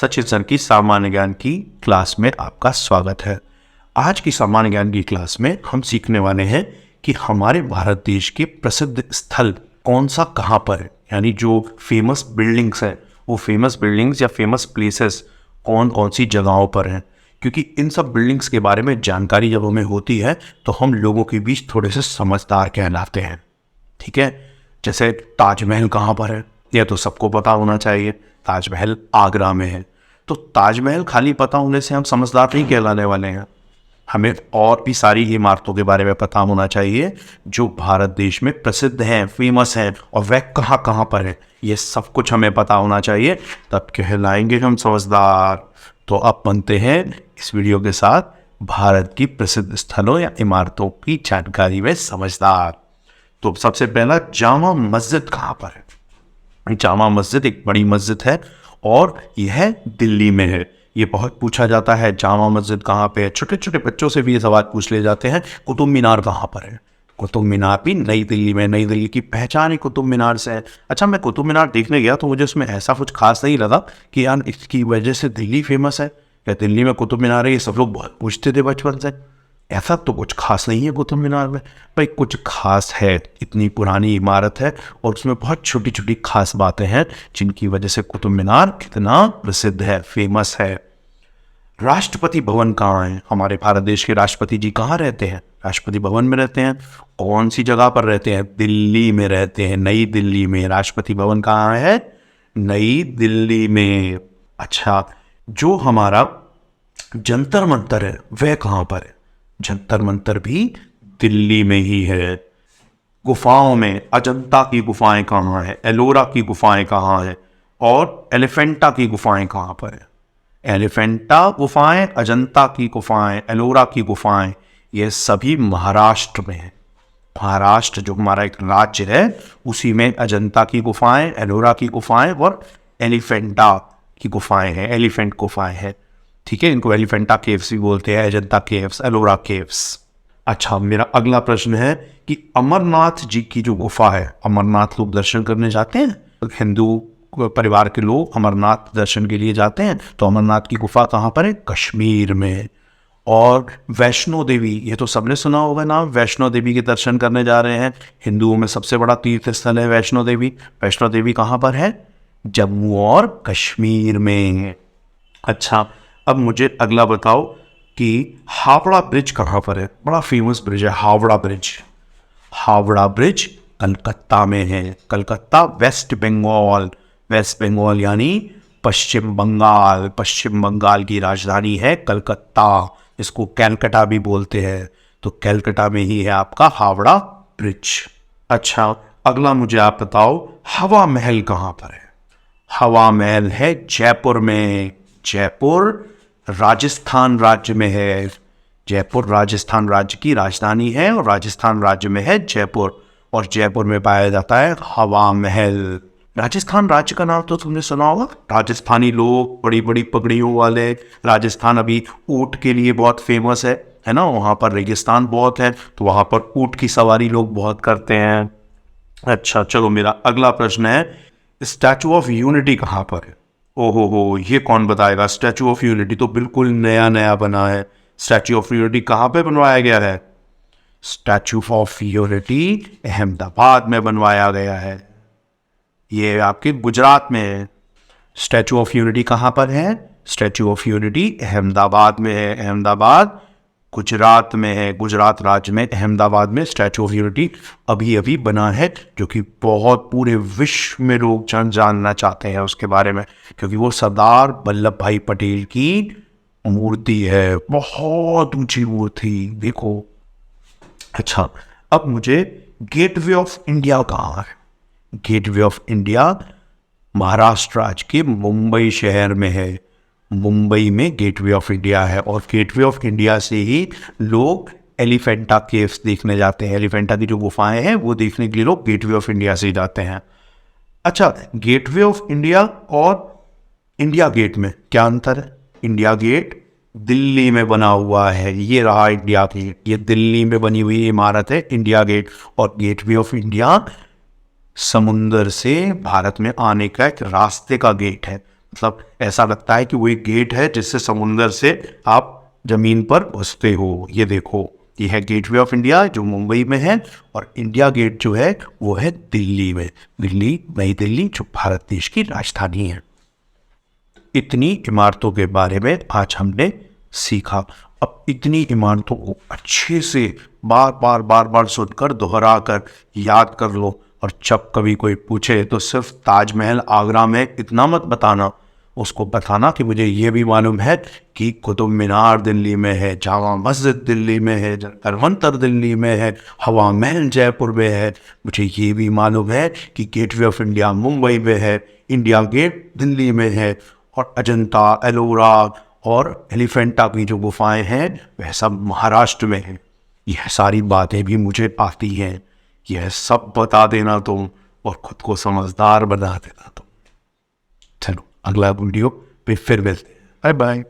Sachin sir की सामान्य ज्ञान की क्लास में आपका स्वागत है। आज की सामान्य ज्ञान की क्लास में हम सीखने वाले हैं कि हमारे भारत देश के प्रसिद्ध स्थल कौन सा कहाँ पर है, यानी जो फेमस बिल्डिंग्स हैं वो फेमस बिल्डिंग्स या फेमस प्लेसेस कौन कौन सी जगहों पर हैं। क्योंकि इन सब बिल्डिंग्स के बारे में जानकारी जब हमें होती है तो हम लोगों के बीच थोड़े से समझदार कहलाते हैं। ठीक है, जैसे ताजमहल कहाँ पर है, यह तो सबको पता होना चाहिए। ताजमहल आगरा में है। तो ताजमहल खाली पता होने से हम समझदार नहीं कहलाने वाले हैं। हमें और भी सारी इमारतों के बारे में पता होना चाहिए जो भारत देश में प्रसिद्ध हैं, फेमस हैं, और वह कहाँ कहाँ पर है, ये सब कुछ हमें पता होना चाहिए, तब कहलाएंगे हम समझदार। तो अब बनते हैं इस वीडियो के साथ भारत की प्रसिद्ध स्थलों या इमारतों की जानकारी में समझदार। तो सबसे पहला, जामा मस्जिद कहाँ पर है? जामा मस्जिद एक बड़ी मस्जिद है और यह दिल्ली में है। ये बहुत पूछा जाता है, जामा मस्जिद कहाँ पे है। छोटे छोटे बच्चों से भी ये सवाल पूछ ले जाते हैं, कुतुब मीनार कहाँ पर है? कुतुब मीनार भी नई दिल्ली में। नई दिल्ली की पहचान ही कुतुब मीनार से है। अच्छा, मैं कुतुब मीनार देखने गया तो मुझे उसमें ऐसा कुछ खास नहीं लगा कि यार इसकी वजह से दिल्ली फेमस है या दिल्ली में कुतुब मीनार है। ये सब लोग बहुत पूछते थे बचपन से। ऐसा तो कुछ खास नहीं है कुतुब मीनार में। भाई कुछ खास है, इतनी पुरानी इमारत है और उसमें बहुत छोटी छोटी खास बातें हैं जिनकी वजह से कुतुब मीनार कितना प्रसिद्ध है, फेमस है। राष्ट्रपति भवन कहाँ है? हमारे भारत देश के राष्ट्रपति जी कहाँ रहते हैं? राष्ट्रपति भवन में रहते हैं। कौन सी जगह पर रहते हैं? दिल्ली में रहते हैं, नई दिल्ली में। राष्ट्रपति भवन कहाँ है? नई दिल्ली में। अच्छा, जो हमारा जंतर मंतर है वह कहाँ पर है? जंतर मंतर भी दिल्ली में ही है। गुफाओं में अजंता की गुफाएं कहाँ है? एलोरा की गुफाएं कहाँ है? और एलिफेंटा की गुफाएं कहाँ पर है? एलिफेंटा गुफाएं, अजंता की गुफाएं, एलोरा की गुफाएं, ये सभी महाराष्ट्र में है। महाराष्ट्र जो हमारा एक राज्य है उसी में अजंता की गुफाएं, एलोरा की गुफाएं और एलिफेंटा की गुफाएं हैं। एलिफेंट गुफाएं हैं। ठीक है, इनको एलिफेंटा केव्स भी बोलते हैं, अजंता केव्स, एलोरा केव्स। अच्छा, मेरा अगला प्रश्न है कि अमरनाथ जी की जो गुफा है, अमरनाथ लोग दर्शन करने जाते हैं, हिंदू परिवार के लोग अमरनाथ दर्शन के लिए जाते हैं। तो अमरनाथ की गुफा कहाँ पर है? कश्मीर में। और वैष्णो देवी, ये तो सबने सुना होगा नाम, वैष्णो देवी के दर्शन करने जा रहे हैं। हिंदुओं में सबसे बड़ा तीर्थ स्थल है वैष्णो देवी। वैष्णो देवी कहाँ पर है? जम्मू और कश्मीर में। अच्छा, अब मुझे अगला बताओ कि हावड़ा ब्रिज कहाँ पर है? बड़ा फेमस ब्रिज है हावड़ा ब्रिज। हावड़ा ब्रिज कलकत्ता में है। कलकत्ता वेस्ट बंगाल। वेस्ट बंगाल यानी पश्चिम बंगाल। पश्चिम बंगाल की राजधानी है कलकत्ता। इसको कैलकटा भी बोलते हैं। तो कैलकटा में ही है आपका हावड़ा ब्रिज। अच्छा, अगला मुझे आप बताओ, हवा महल कहाँ पर है? हवा महल है जयपुर में। जयपुर राजस्थान राज्य में है। जयपुर राजस्थान राज्य की राजधानी है और राजस्थान राज्य में है जयपुर। और जयपुर में पाया जाता है हवा महल। राजस्थान राज्य का नाम तो तुमने सुना होगा। राजस्थानी लोग, बड़ी बड़ी पगड़ियों वाले। राजस्थान अभी ऊंट के लिए बहुत फेमस है ना। वहाँ पर रेगिस्तान बहुत है तो वहाँ पर ऊंट की सवारी लोग बहुत करते हैं। अच्छा चलो, मेरा अगला प्रश्न है, स्टैचू ऑफ यूनिटी कहाँ पर है? ओहो हो, ये कौन बताएगा? स्टैचू ऑफ यूनिटी तो बिल्कुल नया नया बना है। स्टैचू ऑफ यूनिटी कहाँ पे बनवाया गया है? स्टैचू ऑफ यूनिटी अहमदाबाद में बनवाया गया है। ये आपके गुजरात में है। स्टैचू ऑफ यूनिटी कहाँ पर है? स्टैचू ऑफ यूनिटी अहमदाबाद में है। अहमदाबाद गुजरात में है। गुजरात राज्य में अहमदाबाद में स्टैचू ऑफ यूनिटी अभी अभी बना है, जो कि बहुत पूरे विश्व में लोग जानना चाहते हैं उसके बारे में, क्योंकि वो सरदार वल्लभ भाई पटेल की मूर्ति है। बहुत ऊंची मूर्ति, देखो। अच्छा, अब मुझे गेटवे ऑफ इंडिया कहाँ है? गेटवे ऑफ इंडिया महाराष्ट्र राज्य के मुंबई शहर में है। मुंबई में गेटवे ऑफ इंडिया है और गेटवे ऑफ इंडिया से ही लोग एलिफेंटा केव्स देखने जाते हैं। एलिफेंटा की जो गुफाएं हैं वो देखने के लिए लोग गेटवे ऑफ इंडिया से ही जाते हैं। अच्छा, गेटवे ऑफ इंडिया और इंडिया गेट में क्या अंतर है? इंडिया गेट दिल्ली में बना हुआ है। ये रहा इंडिया गेट, ये दिल्ली में बनी हुई इमारत है इंडिया गेट। और गेटवे ऑफ इंडिया समुंदर से भारत में आने का एक रास्ते का गेट है। मतलब ऐसा लगता है कि वो एक गेट है जिससे समुंदर से आप जमीन पर घुसते हो। ये देखो, ये है गेटवे ऑफ इंडिया जो मुंबई में है, और इंडिया गेट जो है वो है दिल्ली में। दिल्ली, नई दिल्ली, जो भारत देश की राजधानी है। इतनी इमारतों के बारे में आज हमने सीखा। अब इतनी इमारतों को अच्छे से बार बार सुनकर, दोहरा कर याद कर लो, और जब कभी कोई पूछे तो सिर्फ ताजमहल आगरा में इतना मत बताना, उसको बताना कि मुझे ये भी मालूम है कि कुतुब मीनार दिल्ली में है, जामा मस्जिद दिल्ली में है, जंतर मंतर दिल्ली में है, हवा महल जयपुर में है। मुझे ये भी मालूम है कि गेटवे ऑफ इंडिया मुंबई में है, इंडिया गेट दिल्ली में है, और अजंता, एलोरा और एलिफेंटा की जो गुफाएं हैं वह सब महाराष्ट्र में हैं। यह सारी बातें भी मुझे आती हैं। यह सब बता देना तुम, और खुद को समझदार बना देना तुम। चलो, अगला वीडियो पे फिर मिलते हैं। Bye bye.